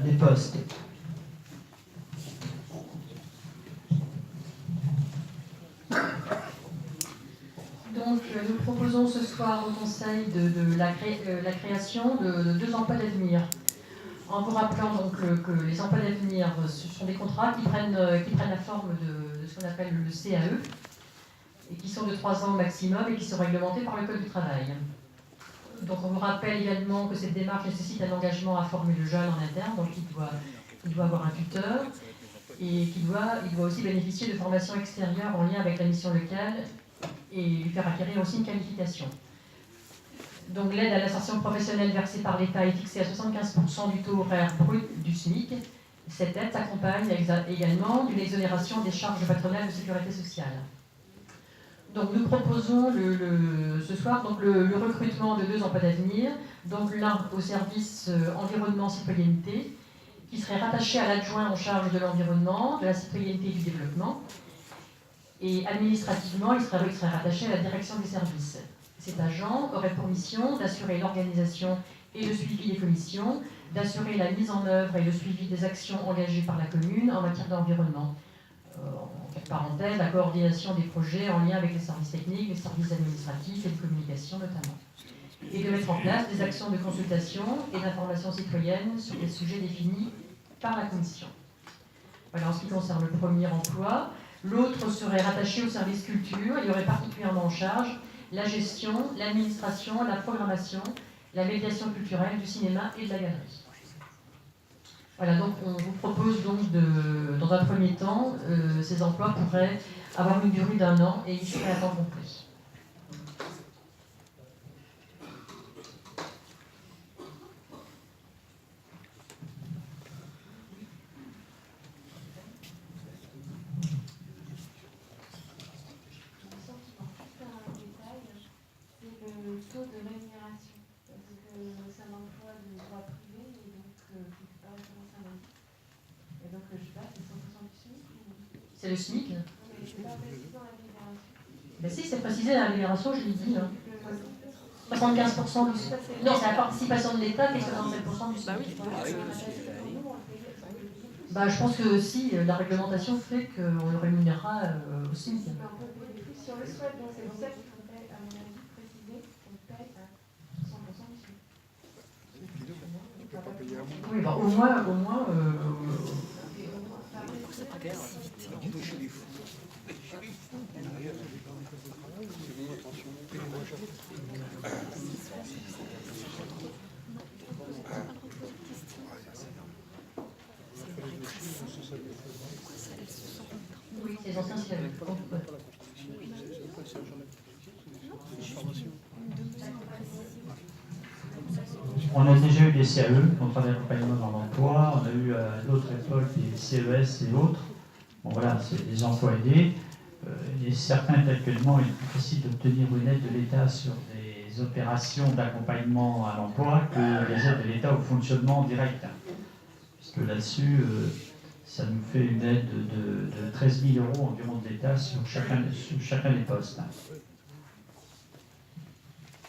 Les postes. Donc, nous proposons ce soir au Conseil la création de 2 emplois d'avenir. En vous rappelant donc que les emplois d'avenir, ce sont des contrats qui prennent la forme de ce qu'on appelle le CAE, et qui sont de 3 ans maximum et qui sont réglementés par le Code du travail. Donc on vous rappelle également que cette démarche nécessite un engagement à former le jeune en interne, donc il doit avoir un tuteur, et il doit aussi bénéficier de formations extérieures en lien avec la mission locale et lui faire acquérir aussi une qualification. Donc l'aide à l'insertion professionnelle versée par l'État est fixée à 75% du taux horaire brut du SMIC. Cette aide s'accompagne également d'une exonération des charges patronales de sécurité sociale. Donc nous proposons ce soir donc le recrutement de 2 emplois d'avenir, donc l'un au service environnement citoyenneté, qui serait rattaché à l'adjoint en charge de l'environnement, de la citoyenneté et du développement, et administrativement il serait rattaché à la direction des services. Cet agent aurait pour mission d'assurer l'organisation et le suivi des commissions, d'assurer la mise en œuvre et le suivi des actions engagées par la commune en matière d'environnement. En parenthèse, la coordination des projets en lien avec les services techniques, les services administratifs et de communication notamment. Et de mettre en place des actions de consultation et d'information citoyenne sur des sujets définis par la commission. Voilà en ce qui concerne le premier emploi. L'autre serait rattaché au service culture. Il y aurait particulièrement en charge la gestion, l'administration, la programmation, la médiation culturelle du cinéma et de la galerie. Voilà, donc on vous propose donc dans un premier temps, ces emplois pourraient avoir une durée d'1 an et ils seraient à temps complet. Le taux de rémunération, parce que c'est un emploi de droit privé et donc qui n'est pas référencé à l'indice. Et donc je sais pas, c'est 100% du SMIC ou... C'est le SMIC. Non, mais je ne pas précisé dans la libération. Ben si, c'est précisé dans la libération, je l'ai dit. Hein. 75% du SMIC. Non, c'est la participation de l'État qui est 67% du SMIC. Bah, je pense que si, la réglementation fait qu'on le rémunérera au SMIC. Si on le souhaite, donc c'est pour ça qu'il faudrait, à mon avis, préciser qu'on paye à 100% du SMIC. Oui, bah, au moins oui, c'est les anciens syllabes. On a déjà eu des CAE, contrats d'accompagnement dans l'emploi, on a eu à d'autres époques des CES et autres. Bon voilà, c'est des emplois aidés. Il est certain qu'actuellement, il est plus facile d'obtenir une aide de l'État sur des opérations d'accompagnement à l'emploi que les aides de l'État au fonctionnement direct. Puisque là-dessus, ça nous fait une aide de 13 000 € environ de l'État sur chacun des postes.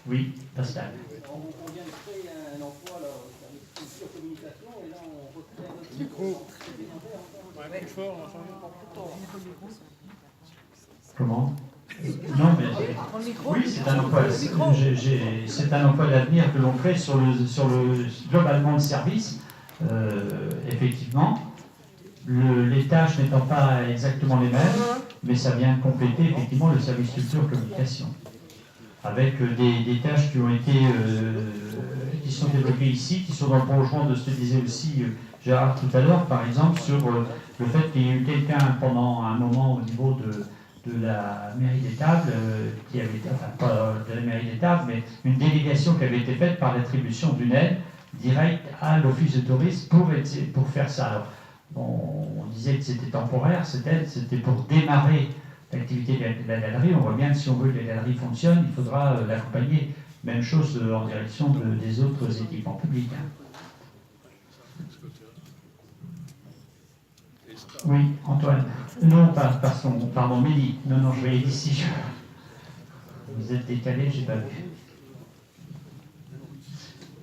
Oui, Pascal. On vient de créer un emploi là, avec culture communication et là on recrée un autre micro. Ouais, plus fort, on va Comment? Non, mais oui, c'est un emploi. C'est un emploi d'avenir que l'on crée sur le globalement le service. Effectivement, les tâches n'étant pas exactement les mêmes, mais ça vient compléter effectivement le service culture communication. Avec des tâches qui ont été qui sont développées ici, qui sont dans le prolongement de ce que disait aussi Gérard tout à l'heure, par exemple, sur le fait qu'il y ait eu quelqu'un pendant un moment au niveau de la mairie d'Étable, qui avait été, enfin pas de la mairie d'Étable, mais une délégation qui avait été faite par l'attribution d'une aide directe à l'office de tourisme pour faire ça. Alors, on disait que c'était temporaire, cette aide, c'était pour démarrer l'activité de la galerie. On voit bien que si on veut que la galerie fonctionne, il faudra l'accompagner. Même chose en direction des autres équipements publics. Oui, Antoine. Non, pardon, Mélie. Non, je vais ici. Vous êtes décalé, j'ai pas vu.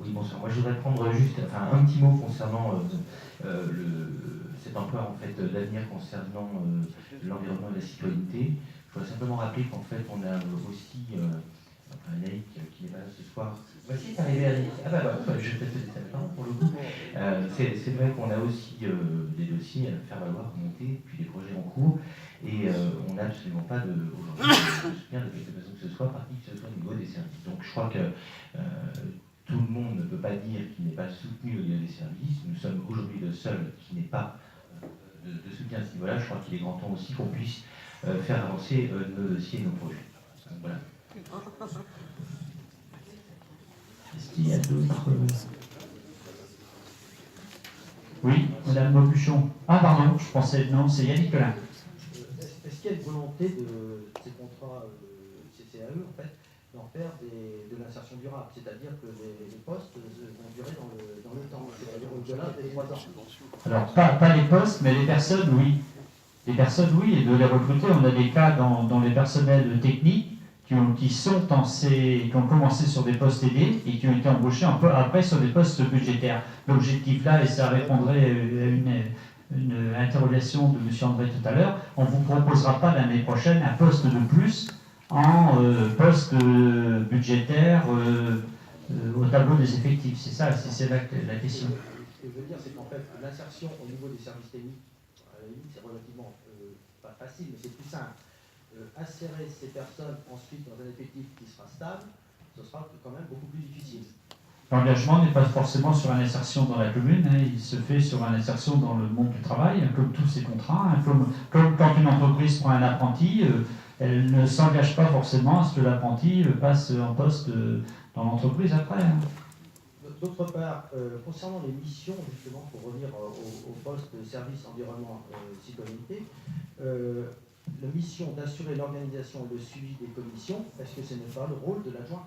Oui, bonsoir. Moi, je voudrais prendre juste un petit mot concernant cet emploi en fait, d'avenir concernant l'environnement et la citoyenneté. Je voudrais simplement rappeler qu'en fait, on a aussi Anaïk qui est là ce soir. Voici, c'est arrivé Anaïk. Ah bah voilà, je vais peut-être te laisser maintenant pour le coup. C'est vrai qu'on a aussi des dossiers à faire valoir, monter, puis des projets en cours. Et on n'a absolument pas aujourd'hui de soutien de quelque façon que ce soit, par qui que ce soit au niveau des services. Donc je crois que tout le monde ne peut pas dire qu'il n'est pas soutenu au niveau des services. Nous sommes aujourd'hui le seul qui n'est pas de soutien à ce niveau-là. Je crois qu'il est grand temps aussi qu'on puisse faire avancer nos dossiers et nos projets. Donc, voilà. Est-ce qu'il y a d'autres... Oui, Madame Maubuchon. Ah pardon, je pensais... Non, c'est Yannick Colin. Est-ce qu'il y a une volonté de ces contrats CCAE, en fait, d'en faire de l'insertion durable, c'est-à-dire que les postes vont durer dans le temps, c'est-à-dire au-delà des 3 ans? Alors, pas les postes, mais les personnes, oui. Les personnes, oui, et de les recruter. On a des cas dans les personnels techniques qui ont commencé sur des postes aidés et qui ont été embauchés un peu après sur des postes budgétaires. L'objectif là, et ça répondrait à une interrogation de M. André tout à l'heure, on ne vous proposera pas l'année prochaine un poste de plus en poste budgétaire au tableau des effectifs. C'est ça, c'est la question. Ce que je veux dire, c'est qu'en fait, l'insertion au niveau des services techniques, à la limite, c'est relativement pas facile, mais c'est plus simple. Insérer ces personnes ensuite dans un effectif qui sera stable, ce sera quand même beaucoup plus difficile. L'engagement n'est pas forcément sur une insertion dans la commune, hein, il se fait sur une insertion dans le monde du travail, comme tous ces contrats. Hein, comme quand une entreprise prend un apprenti, elle ne s'engage pas forcément à ce que l'apprenti passe en poste dans l'entreprise après. Hein. D'autre part, concernant les missions, justement, pour revenir au poste de service environnement citoyenneté, la mission d'assurer l'organisation et le suivi des commissions, est-ce que ce n'est pas le rôle de l'adjoint?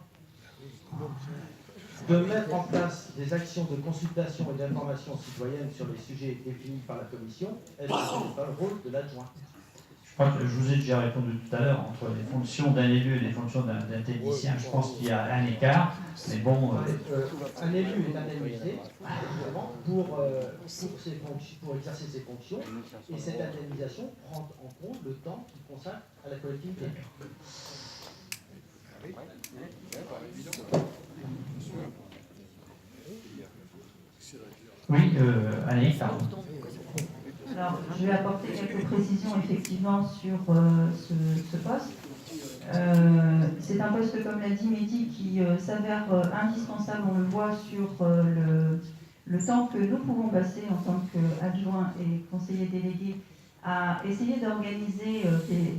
De mettre en place des actions de consultation et d'information citoyenne sur les sujets définis par la commission, est-ce que ce n'est pas le rôle de l'adjoint? Je crois que je vous ai déjà répondu tout à l'heure, entre les fonctions d'un élu et les fonctions d'un technicien, je pense qu'il y a un écart, mais bon... Un élu est indemnisé pour exercer ses fonctions, et cette indemnisation prend en compte le temps qu'il consacre à la collectivité. Oui, allez, pardon. Alors, je vais apporter quelques précisions effectivement sur ce poste. C'est un poste, comme l'a dit Mehdi, qui s'avère indispensable, on le voit sur le temps que nous pouvons passer en tant qu'adjoints et conseillers délégués à essayer d'organiser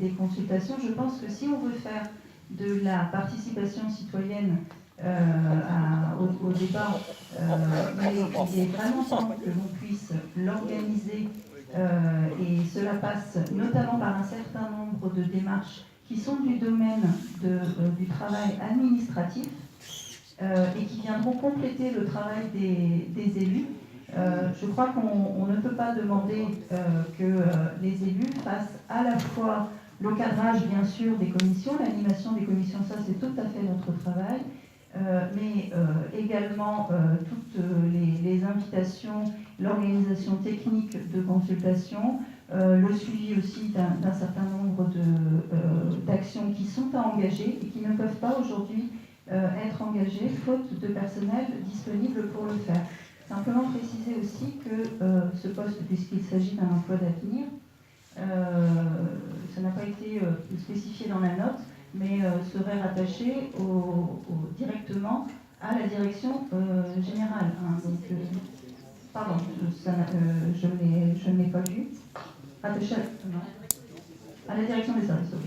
des consultations. Je pense que si on veut faire de la participation citoyenne au débat, il est vraiment temps que l'on puisse l'organiser et cela passe notamment par un certain nombre de démarches qui sont du domaine du travail administratif et qui viendront compléter le travail des élus. Je crois qu'on ne peut pas demander que les élus fassent à la fois le cadrage, bien sûr, des commissions, l'animation des commissions, ça c'est tout à fait notre travail, mais également toutes les invitations, l'organisation technique de consultation, le suivi aussi d'un certain nombre d'actions qui sont à engager et qui ne peuvent pas aujourd'hui être engagées faute de personnel disponible pour le faire. Simplement préciser aussi que ce poste, puisqu'il s'agit d'un emploi d'avenir, ça n'a pas été spécifié dans la note, mais serait rattaché directement à la direction générale. Hein. Donc, pardon, je ne l'ai pas lu. Rattaché à la direction des services, ok.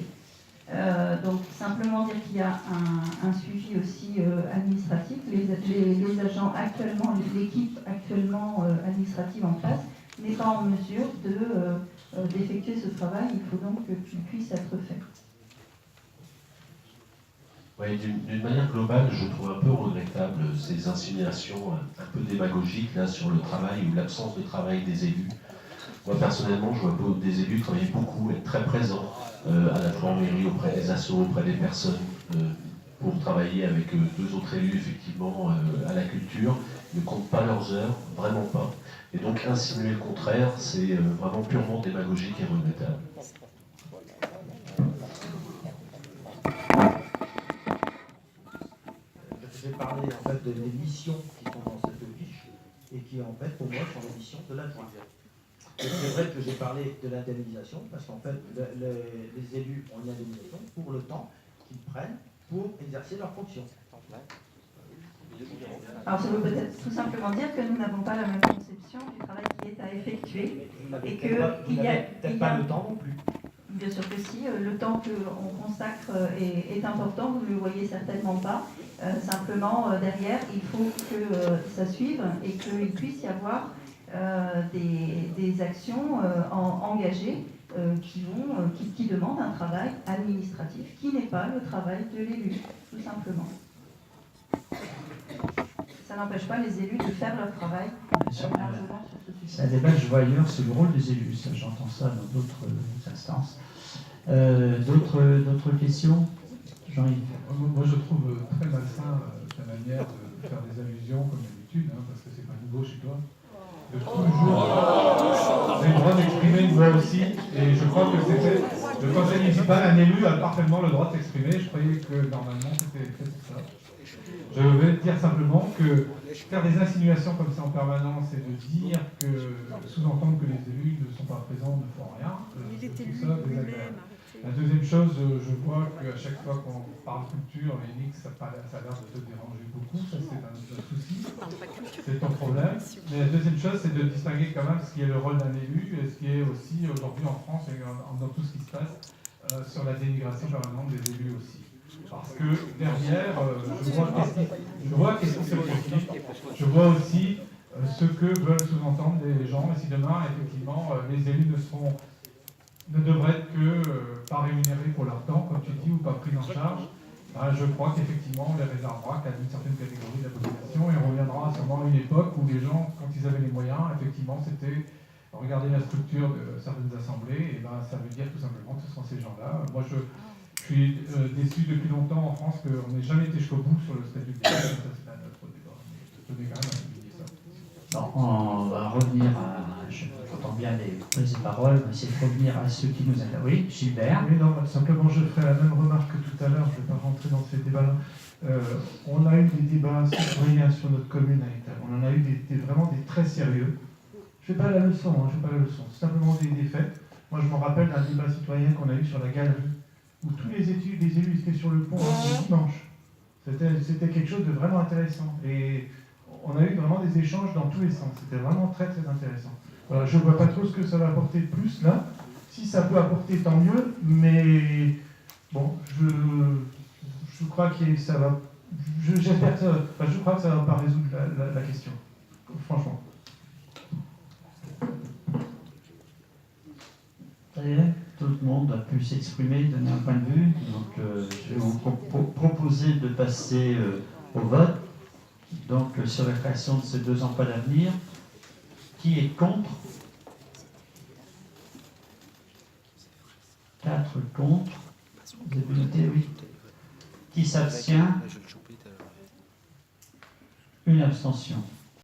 Donc simplement dire qu'il y a un suivi aussi administratif. Les agents actuellement, l'équipe actuellement administrative en place n'est pas en mesure d'effectuer ce travail. Il faut donc qu'il puisse être fait. Oui, d'une manière globale, je trouve un peu regrettable ces insinuations un peu démagogiques là, sur le travail ou l'absence de travail des élus. Moi, personnellement, je vois des élus travailler beaucoup, être très présents, à la fois en mairie, auprès des assos, auprès des personnes, pour travailler avec 2 autres élus, effectivement, à la culture, ne comptent pas leurs heures, vraiment pas. Et donc insinuer le contraire, c'est vraiment purement démagogique et regrettable. J'ai parlé en fait de les missions qui sont dans cette fiche et qui en fait pour moi sont les missions de l'adjoint. Et c'est vrai que j'ai parlé de l'indemnisation parce qu'en fait les élus ont une indemnisation pour le temps qu'ils prennent pour exercer leurs fonctions. Alors, ça veut peut-être tout simplement dire que nous n'avons pas la même conception du travail qui est à effectuer et qu'il y a peut-être pas le temps non plus. Bien sûr que si, le temps qu'on consacre est important, vous ne le voyez certainement pas. Simplement, derrière, il faut que ça suive et qu'il puisse y avoir des actions engagées qui demandent un travail administratif qui n'est pas le travail de l'élu, tout simplement. Ça n'empêche pas les élus de faire leur travail largement sur ce sujet. C'est un débat que je vois ailleurs, c'est le rôle des élus. Ça, j'entends ça dans d'autres instances. D'autres questions, Jean-Yves? Moi, je trouve très malsain ta manière de faire des allusions, comme d'habitude, parce que c'est pas nouveau chez toi. De toujours, j'ai le droit d'exprimer une voix aussi, et je crois que c'était le conseil municipal, un élu a parfaitement le droit de s'exprimer. Je croyais que normalement c'était fait pour ça. Je vais dire simplement que faire des insinuations comme ça en permanence et de dire que, sous-entendre que les élus ne sont pas présents, ne font rien, je trouve ça désagréable. La deuxième chose, je vois qu'à chaque fois qu'on parle culture, Yannick, ça a l'air de te déranger beaucoup, ça c'est un souci, c'est ton problème. Mais la deuxième chose, c'est de distinguer quand même ce qui est le rôle d'un élu et ce qui est aussi aujourd'hui en France et dans tout ce qui se passe sur la dénigration permanente des élus aussi. Parce que derrière, je vois qu'est-ce qui se profile, je vois aussi ce que veulent sous-entendre les gens, et si demain, effectivement, les élus ne devraient être que pas rémunérés pour leur temps, comme tu dis, ou pas pris en charge, je crois qu'effectivement, on les réservera qu'à une certaine catégorie de la population, et on reviendra sûrement à une époque où les gens, quand ils avaient les moyens, effectivement, c'était regarder la structure de certaines assemblées, et ça veut dire tout simplement que ce sont ces gens-là. Moi, je suis déçu depuis longtemps en France qu'on n'ait jamais été jusqu'au bout sur le statut de l'État, ça c'est un autre débat, mais je tenais quand même à souligner ça. Bon, on va revenir à... J'entends bien les prises de parole, mais c'est de revenir à ceux qui nous intéressent. Oui, Gilbert. Oui, non, simplement je ferai la même remarque que tout à l'heure, je ne vais pas rentrer dans ces débats-là. On a eu des débats citoyens sur notre commune à Étal. On en a eu vraiment des très sérieux. Je ne fais pas la leçon, c'est simplement des faits. Moi je me rappelle d'un débat citoyen qu'on a eu sur la galerie, où tous les élus étaient sur le pont le dimanche. C'était quelque chose de vraiment intéressant. Et on a eu vraiment des échanges dans tous les sens. C'était vraiment très très intéressant. Voilà, je ne vois pas trop ce que ça va apporter de plus là. Si ça peut apporter, tant mieux. Mais bon, je crois que ça va. J'espère que je crois que ça ne va pas résoudre la question. Franchement. Tout le monde a pu s'exprimer, donner un point de vue. Donc, je vais vous proposer de passer au vote. Donc, sur la création de ces 2 emplois d'avenir. Qui est contre? 4 contre. Vous avez noté, oui. Qui s'abstient? 1 abstention.